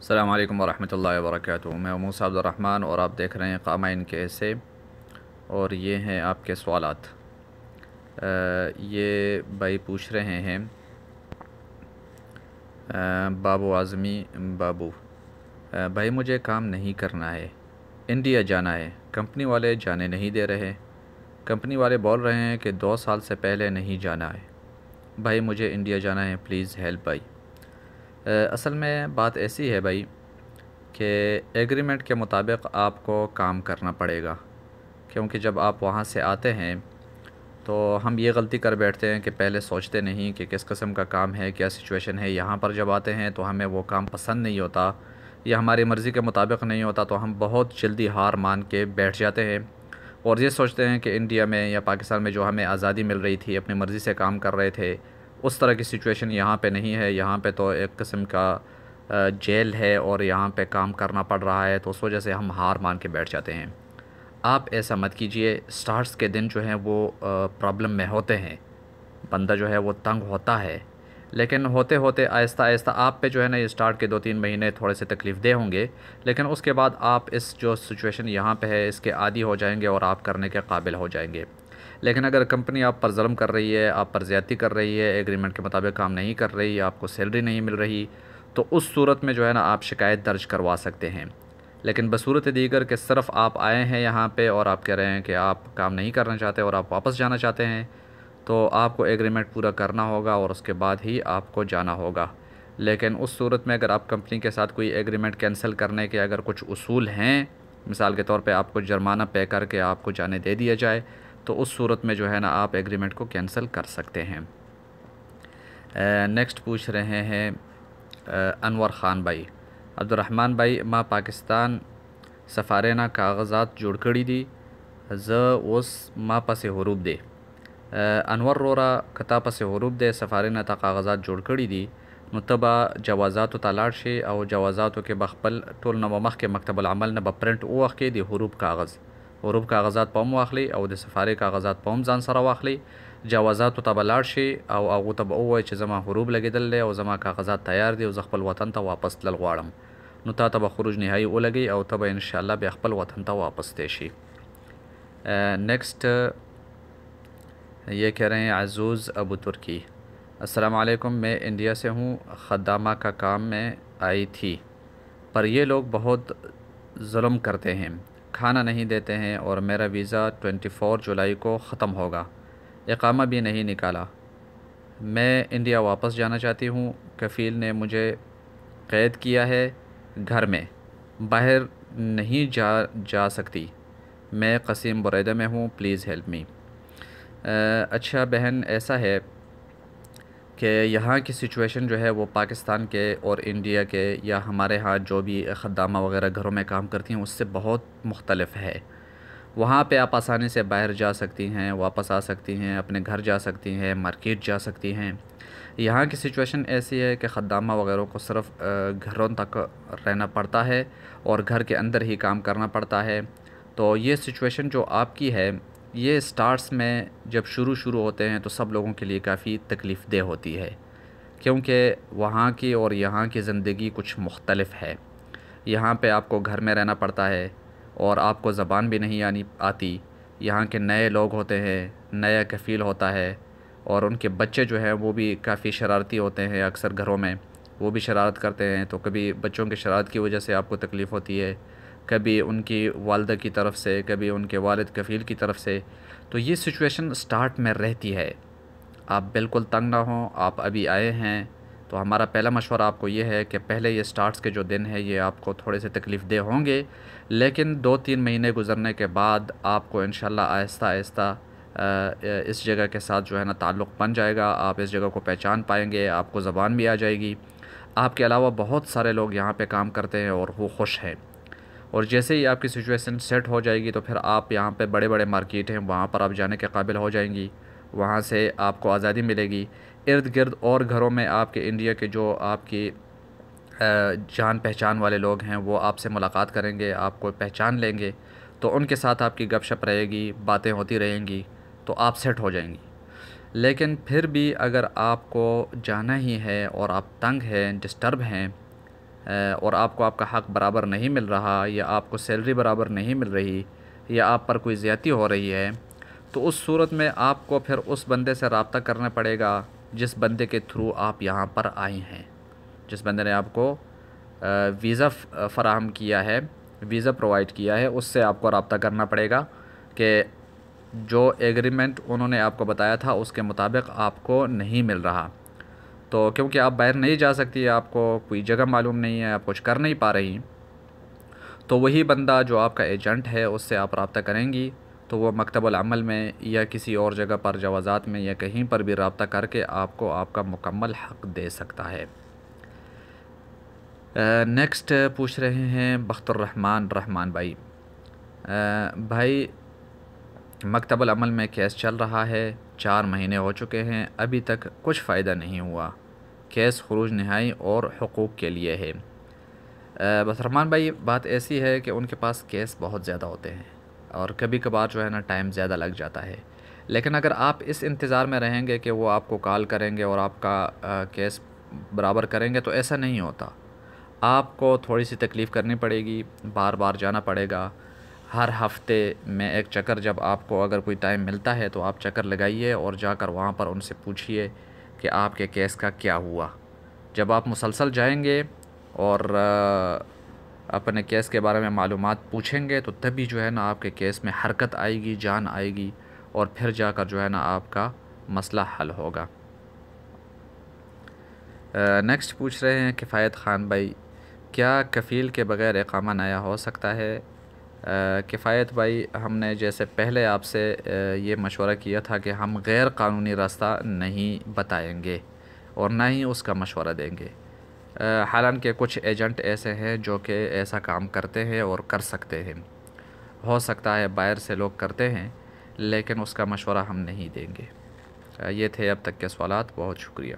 السلام علیکم ورحمۃ اللہ وبرکاتہ۔ میں موسیٰ عبدالرحمن اور آپ دیکھ رہے ہیں قامعین کے ایسے، اور یہ ہیں آپ کے سوالات۔ یہ بھائی پوچھ رہے ہیں بابو اعظمی بابو، بھائی مجھے کام نہیں کرنا ہے، انڈیا جانا ہے، کمپنی والے جانے نہیں دے رہے، کمپنی والے بول رہے ہیں کہ 2 سال سے پہلے نہیں جانا ہے، بھائی مجھے انڈیا جانا ہے، پلیز ہیلپ بھائی۔ اصل میں بات ایسی ہے بھائی کہ ایگریمنٹ کے مطابق آپ کو کام کرنا پڑے گا، کیونکہ جب آپ وہاں سے آتے ہیں تو ہم یہ غلطی کر بیٹھتے ہیں کہ پہلے سوچتے نہیں کہ کس قسم کا کام ہے، کیا سچویشن ہے۔ یہاں پر جب آتے ہیں تو ہمیں وہ کام پسند نہیں ہوتا یا ہماری مرضی کے مطابق نہیں ہوتا، تو ہم بہت جلدی ہار مان کے بیٹھ جاتے ہیں اور یہ سوچتے ہیں کہ انڈیا میں یا پاکستان میں جو ہمیں آزادی مل رہی تھی، اپنی مرضی سے کام کر رہے تھے، اس طرح کی سچویشن یہاں پہ نہیں ہے۔ یہاں پہ تو ایک قسم کا جیل ہے اور یہاں پہ کام کرنا پڑ رہا ہے، تو اس وجہ سے ہم ہار مان کے بیٹھ جاتے ہیں۔ آپ ایسا مت کیجئے۔ سٹارٹس کے دن جو ہیں وہ پرابلم میں ہوتے ہیں، بندہ جو ہے وہ تنگ ہوتا ہے، لیکن ہوتے ہوتے آہستہ آہستہ آپ پہ جو ہے نا یہ سٹارٹ کے 2-3 مہینے تھوڑے سے تکلیف دہ ہوں گے، لیکن اس کے بعد آپ اس جو سچویشن یہاں پہ ہے اس کے عادی ہو جائیں گے اور آپ کرنے کے قابل ہو جائیں گے۔ لیکن اگر کمپنی آپ پر ظلم کر رہی ہے، آپ پر زیادتی کر رہی ہے، ایگریمنٹ کے مطابق کام نہیں کر رہی، آپ کو سیلری نہیں مل رہی، تو اس صورت میں جو ہے نا آپ شکایت درج کروا سکتے ہیں۔ لیکن بصورت دیگر کہ صرف آپ آئے ہیں یہاں پہ اور آپ کہہ رہے ہیں کہ آپ کام نہیں کرنا چاہتے اور آپ واپس جانا چاہتے ہیں، تو آپ کو ایگریمنٹ پورا کرنا ہوگا اور اس کے بعد ہی آپ کو جانا ہوگا۔ لیکن اس صورت میں اگر آپ کمپنی کے ساتھ کوئی ایگریمنٹ کینسل کرنے کے اگر کچھ اصول ہیں، مثال کے طور پہ آپ کو جرمانہ پے کر کے آپ کو جانے دے دیا جائے، تو اس صورت میں جو ہے نا آپ ایگریمنٹ کو کینسل کر سکتے ہیں۔ نیکسٹ پوچھ رہے ہیں انور خان بھائی، عبدالرحمن بھائی ما پاکستان سفارینہ کاغذات جوڑ کری دی ز اوس ما پس حروب دے انور رورا کتا پس حروب دے سفارینہ تا کاغذات جوڑ کری دی نو تبا جوازاتو تا لاړ شي او جوازاتو کې بخپل ټول نو مخکې مکتب العمل نه به پرنٹ واخلي د حروب کاغذات پوم واخلي او د سفارې کاغذات پوم ځان سره واخلي، جوازاتو ته به لاړ شي او هغو ته به ووایي چې زما حروب لګېدل دی او زما کاغذات تیار دي او زه خپل وطن ته واپس تلل غواړم، نو تا ته به خروج نهایي ولګي او ته به انشاءالله بیا خپل وطن ته واپس دی شي۔ نیکسٹ یہ کہہ رہے ہیں عزوز ابو ترکی، السلام علیکم، میں انڈیا سے ہوں، خدامہ کا کام میں آئی تھی، پر یہ لوگ بہت ظلم کرتے ہیں، کھانا نہیں دیتے ہیں اور میرا ویزا 24 جولائی کو ختم ہوگا، اقامہ بھی نہیں نکالا، میں انڈیا واپس جانا چاہتی ہوں، کفیل نے مجھے قید کیا ہے گھر میں، باہر نہیں جا سکتی، میں قصیم بریدہ میں ہوں، پلیز ہیلپ می۔ اچھا بہن، ایسا ہے کہ یہاں کی سچویشن جو ہے وہ پاکستان کے اور انڈیا کے یا ہمارے ہاں جو بھی خدامہ وغیرہ گھروں میں کام کرتی ہیں اس سے بہت مختلف ہے۔ وہاں پہ آپ آسانی سے باہر جا سکتی ہیں، واپس آ سکتی ہیں، اپنے گھر جا سکتی ہیں، مارکیٹ جا سکتی ہیں۔ یہاں کی سچویشن ایسی ہے کہ خدامہ وغیرہ کو صرف گھروں تک رہنا پڑتا ہے اور گھر کے اندر ہی کام کرنا پڑتا ہے۔ تو یہ سچویشن جو آپ کی ہے یہ سٹارٹس میں جب شروع ہوتے ہیں تو سب لوگوں کے لیے کافی تکلیف دہ ہوتی ہے، کیونکہ وہاں کی اور یہاں کی زندگی کچھ مختلف ہے۔ یہاں پہ آپ کو گھر میں رہنا پڑتا ہے اور آپ کو زبان بھی نہیں آتی، یہاں کے نئے لوگ ہوتے ہیں، نیا کفیل ہوتا ہے اور ان کے بچے جو ہیں وہ بھی کافی شرارتی ہوتے ہیں، اکثر گھروں میں وہ بھی شرارت کرتے ہیں، تو کبھی بچوں کی شرارت کی وجہ سے آپ کو تکلیف ہوتی ہے، کبھی ان کی والدہ کی طرف سے، کبھی ان کے والد کفیل کی طرف سے، تو یہ سچویشن سٹارٹ میں رہتی ہے۔ آپ بالکل تنگ نہ ہوں، آپ ابھی آئے ہیں تو ہمارا پہلا مشورہ آپ کو یہ ہے کہ پہلے یہ سٹارٹس کے جو دن ہیں یہ آپ کو تھوڑے سے تکلیف دہ ہوں گے، لیکن 2-3 مہینے گزرنے کے بعد آپ کو انشاءاللہ آہستہ آہستہ اس جگہ کے ساتھ جو ہے نا تعلق بن جائے گا، آپ اس جگہ کو پہچان پائیں گے، آپ کو زبان بھی آ جائے گی۔ آپ کے علاوہ بہت سارے لوگ یہاں پہ کام کرتے ہیں اور وہ خوش ہیں، اور جیسے ہی آپ کی سچویشن سیٹ ہو جائے گی تو پھر آپ یہاں پہ بڑے بڑے مارکیٹ ہیں وہاں پر آپ جانے کے قابل ہو جائیں گی، وہاں سے آپ کو آزادی ملے گی۔ ارد گرد اور گھروں میں آپ کے انڈیا کے جو آپ کی جان پہچان والے لوگ ہیں وہ آپ سے ملاقات کریں گے، آپ کو پہچان لیں گے، تو ان کے ساتھ آپ کی گپ شپ رہے گی، باتیں ہوتی رہیں گی، تو آپ سیٹ ہو جائیں گی۔ لیکن پھر بھی اگر آپ کو جانا ہی ہے اور آپ تنگ ہیں، ڈسٹرب ہیں، اور آپ کو آپ کا حق برابر نہیں مل رہا، یا آپ کو سیلری برابر نہیں مل رہی، یا آپ پر کوئی زیادتی ہو رہی ہے، تو اس صورت میں آپ کو پھر اس بندے سے رابطہ کرنا پڑے گا جس بندے کے تھرو آپ یہاں پر آئے ہیں، جس بندے نے آپ کو ویزا فراہم کیا ہے، ویزا پرووائڈ کیا ہے، اس سے آپ کو رابطہ کرنا پڑے گا کہ جو ایگریمنٹ انہوں نے آپ کو بتایا تھا اس کے مطابق آپ کو نہیں مل رہا۔ تو کیونکہ آپ باہر نہیں جا سکتی، آپ کو کوئی جگہ معلوم نہیں ہے، آپ کچھ کر نہیں پا رہی، تو وہی بندہ جو آپ کا ایجنٹ ہے اس سے آپ رابطہ کریں گی، تو وہ مکتب العمل میں یا کسی اور جگہ پر جوازات میں یا کہیں پر بھی رابطہ کر کے آپ کو آپ کا مکمل حق دے سکتا ہے۔ نیکسٹ پوچھ رہے ہیں بخت الرحمن بھائی، بھائی مکتب العمل میں کیس چل رہا ہے، 4 مہینے ہو چکے ہیں، ابھی تک کچھ فائدہ نہیں ہوا، کیس خروج نہائی اور حقوق کے لیے ہے۔ بس رحمان بھائی بات ایسی ہے کہ ان کے پاس کیس بہت زیادہ ہوتے ہیں اور کبھی کبھار جو ہے نا ٹائم زیادہ لگ جاتا ہے، لیکن اگر آپ اس انتظار میں رہیں گے کہ وہ آپ کو کال کریں گے اور آپ کا کیس برابر کریں گے، تو ایسا نہیں ہوتا۔ آپ کو تھوڑی سی تکلیف کرنی پڑے گی، بار بار جانا پڑے گا، ہر ہفتے میں ایک چکر، جب آپ کو اگر کوئی ٹائم ملتا ہے تو آپ چکر لگائیے اور جا کر وہاں پر ان سے پوچھئے کہ آپ کے کیس کا کیا ہوا۔ جب آپ مسلسل جائیں گے اور اپنے کیس کے بارے میں معلومات پوچھیں گے، تو تبھی جو ہے نا آپ کے کیس میں حرکت آئے گی، جان آئے گی، اور پھر جا کر جو ہے نا آپ کا مسئلہ حل ہوگا۔ نیکسٹ پوچھ رہے ہیں کفایت خان بھائی، کیا کفیل کے بغیر اقامہ نیا ہو سکتا ہے؟ کفایت بھائی، ہم نے جیسے پہلے آپ سے یہ مشورہ کیا تھا کہ ہم غیر قانونی راستہ نہیں بتائیں گے اور نہ ہی اس کا مشورہ دیں گے، حالانکہ کچھ ایجنٹ ایسے ہیں جو کہ ایسا کام کرتے ہیں اور کر سکتے ہیں، ہو سکتا ہے باہر سے لوگ کرتے ہیں، لیکن اس کا مشورہ ہم نہیں دیں گے۔ یہ تھے اب تک کے سوالات، بہت شکریہ۔